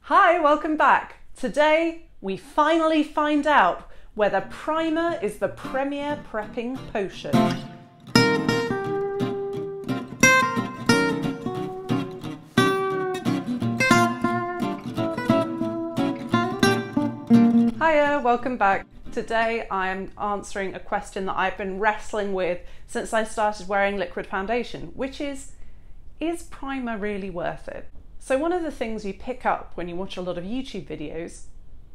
Hi, welcome back. Today we finally find out whether primer is the premier prepping potion. Hiya, welcome back. Today I am answering a question that I've been wrestling with since I started wearing liquid foundation, which is primer really worth it? So one of the things you pick up when you watch a lot of YouTube videos,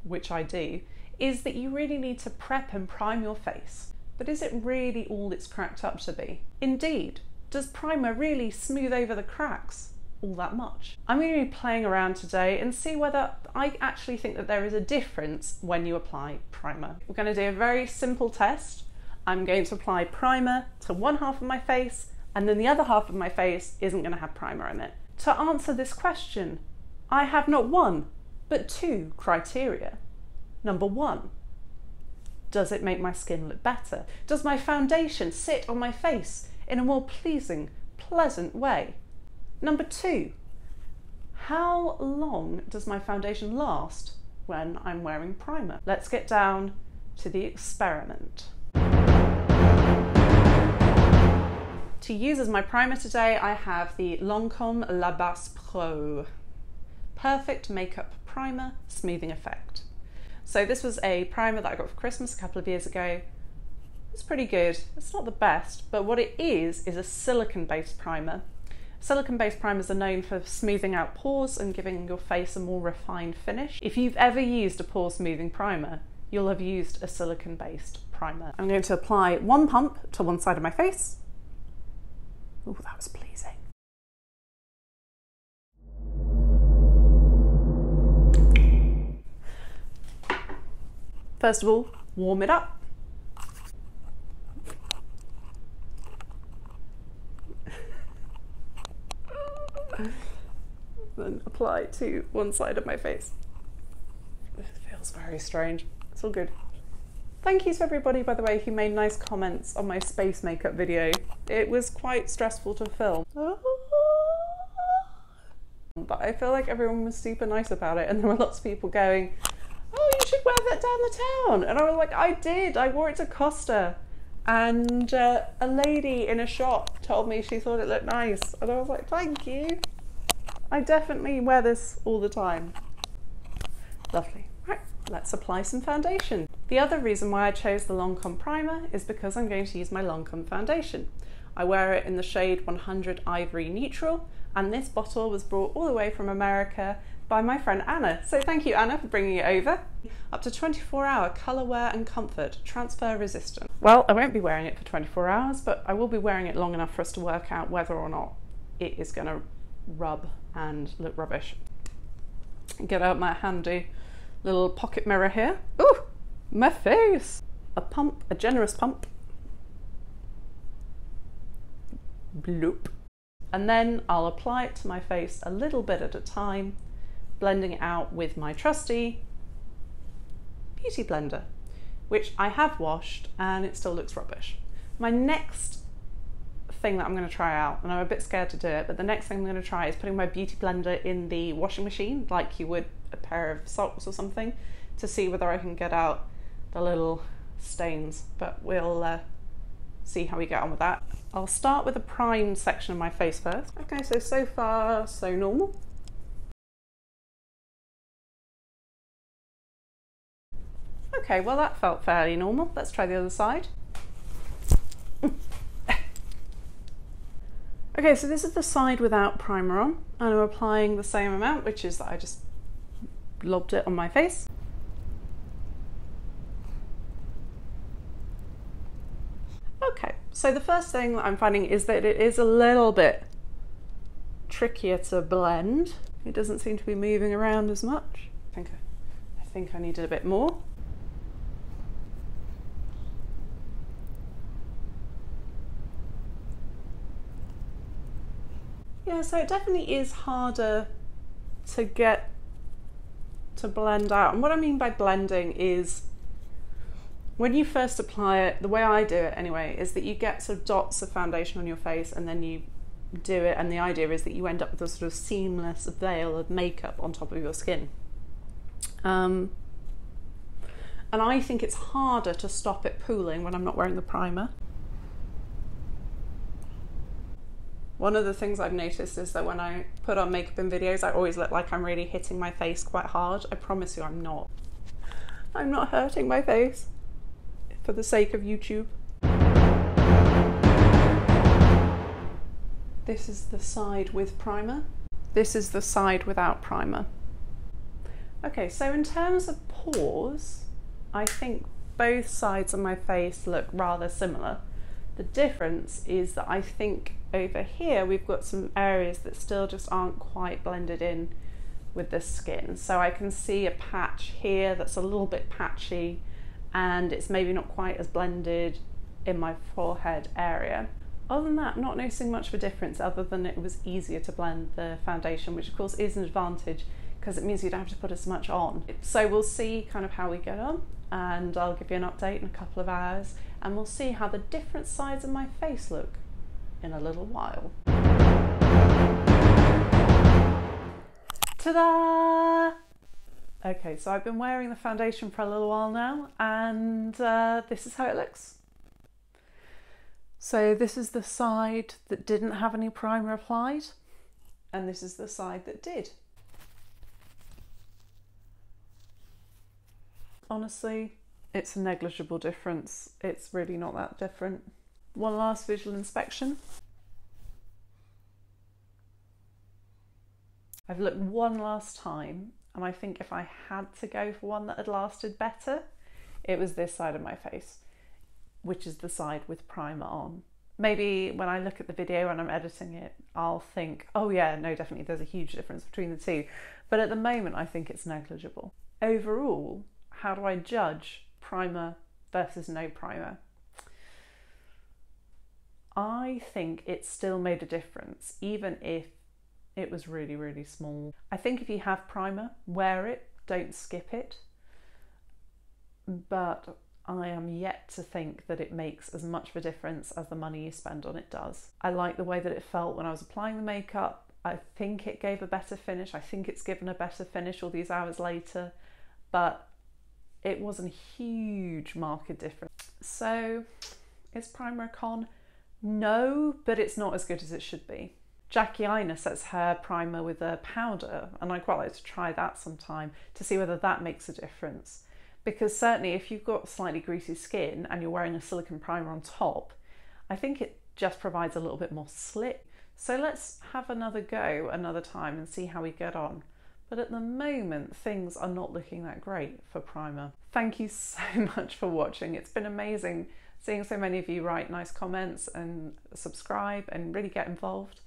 which I do, is that you really need to prep and prime your face. But is it really all it's cracked up to be? Indeed, does primer really smooth over the cracks all that much? I'm going to be playing around today and see whether I actually think that there is a difference when you apply primer. We're going to do a very simple test. I'm going to apply primer to one half of my face, and then the other half of my face isn't going to have primer in it. To answer this question, I have not one, but two criteria. Number one, does it make my skin look better? Does my foundation sit on my face in a more pleasing, pleasant way? Number two, how long does my foundation last when I'm wearing primer? Let's get down to the experiment. To use as my primer today, I have the Lancome La Base Pro Perfect Makeup Primer Smoothing Effect. So this was a primer that I got for Christmas a couple of years ago. It's pretty good. It's not the best, but what it is a silicone-based primer. Silicone-based primers are known for smoothing out pores and giving your face a more refined finish. If you've ever used a pore smoothing primer, you'll have used a silicone-based primer. I'm going to apply one pump to one side of my face. Oh, that was pleasing. First of all, warm it up. Then apply to one side of my face. It feels very strange. It's all good. Thank you to everybody, by the way, who made nice comments on my space makeup video. It was quite stressful to film. But I feel like everyone was super nice about it, and there were lots of people going, oh, you should wear that down the town. And I was like, I did. I wore it to Costa. And a lady in a shop told me she thought it looked nice. And I was like, thank you. I definitely wear this all the time. Lovely. Right, let's apply some foundation. The other reason why I chose the Lancome primer is because I'm going to use my Lancome foundation. I wear it in the shade 100 Ivory Neutral, and this bottle was brought all the way from America by my friend Anna. So thank you, Anna, for bringing it over. Up to 24-hour color wear and comfort, transfer resistant. Well, I won't be wearing it for 24 hours, but I will be wearing it long enough for us to work out whether or not it is going to rub and look rubbish. Get out my handy little pocket mirror here. Ooh, my face. A pump, a generous pump. Bloop. And then I'll apply it to my face a little bit at a time, blending it out with my trusty beauty blender, which I have washed and it still looks rubbish. My next thing that I'm going to try out, and I'm a bit scared to do it, but the next thing I'm going to try is putting my beauty blender in the washing machine like you would a pair of socks or something, to see whether I can get out the little stains, but we'll see how we get on with that. I'll start with the primed section of my face first. Okay, so far so normal. Okay, well that felt fairly normal. Let's try the other side. Okay, so this is the side without primer on, and I'm applying the same amount, which is that I just lobbed it on my face. Okay, so the first thing that I'm finding is that it is a little bit trickier to blend. It doesn't seem to be moving around as much. I think I needed a bit more. Yeah, so it definitely is harder to get to blend out. And what I mean by blending is when you first apply it, the way I do it anyway, is that you get sort of dots of foundation on your face and then you do it, and the idea is that you end up with a sort of seamless veil of makeup on top of your skin. And I think it's harder to stop it pooling when I'm not wearing the primer. One of the things I've noticed is that when I put on makeup in videos, I always look like I'm really hitting my face quite hard. I promise you I'm not. I'm not hurting my face for the sake of YouTube. This is the side with primer. This is the side without primer. Okay, so in terms of pores, I think both sides of my face look rather similar. The difference is that I think over here we've got some areas that still just aren't quite blended in with the skin. So I can see a patch here that's a little bit patchy and it's maybe not quite as blended in my forehead area. Other than that, I'm not noticing much of a difference other than it was easier to blend the foundation, which of course is an advantage because it means you don't have to put as much on. So we'll see kind of how we get on, and I'll give you an update in a couple of hours, and we'll see how the different sides of my face look in a little while. Ta-da! Okay, so I've been wearing the foundation for a little while now, and this is how it looks. So this is the side that didn't have any primer applied, and this is the side that did. Honestly, it's a negligible difference. It's really not that different. One last visual inspection. I've looked one last time, and I think if I had to go for one that had lasted better, it was this side of my face, which is the side with primer on. Maybe when I look at the video and I'm editing it, I'll think, oh yeah, no, definitely there's a huge difference between the two. But at the moment, I think it's negligible. Overall, how do I judge primer versus no primer? I think it still made a difference, even if it was really, really small. I think if you have primer, wear it, don't skip it. But I am yet to think that it makes as much of a difference as the money you spend on it does. I like the way that it felt when I was applying the makeup. I think it gave a better finish. I think it's given a better finish all these hours later, but it wasn't a huge marked difference. So is primer a con? No, but it's not as good as it should be. Jackie Aina sets her primer with a powder, and I'd quite like to try that sometime to see whether that makes a difference. Because certainly if you've got slightly greasy skin and you're wearing a silicone primer on top, I think it just provides a little bit more slip. So let's have another go another time and see how we get on. But at the moment, things are not looking that great for primer. Thank you so much for watching. It's been amazing seeing so many of you write nice comments and subscribe and really get involved.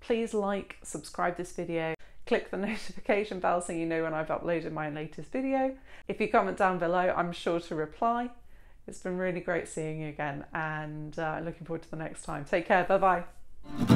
Please like, subscribe this video, click the notification bell so you know when I've uploaded my latest video. If you comment down below, I'm sure to reply. It's been really great seeing you again, and looking forward to the next time. Take care, bye bye.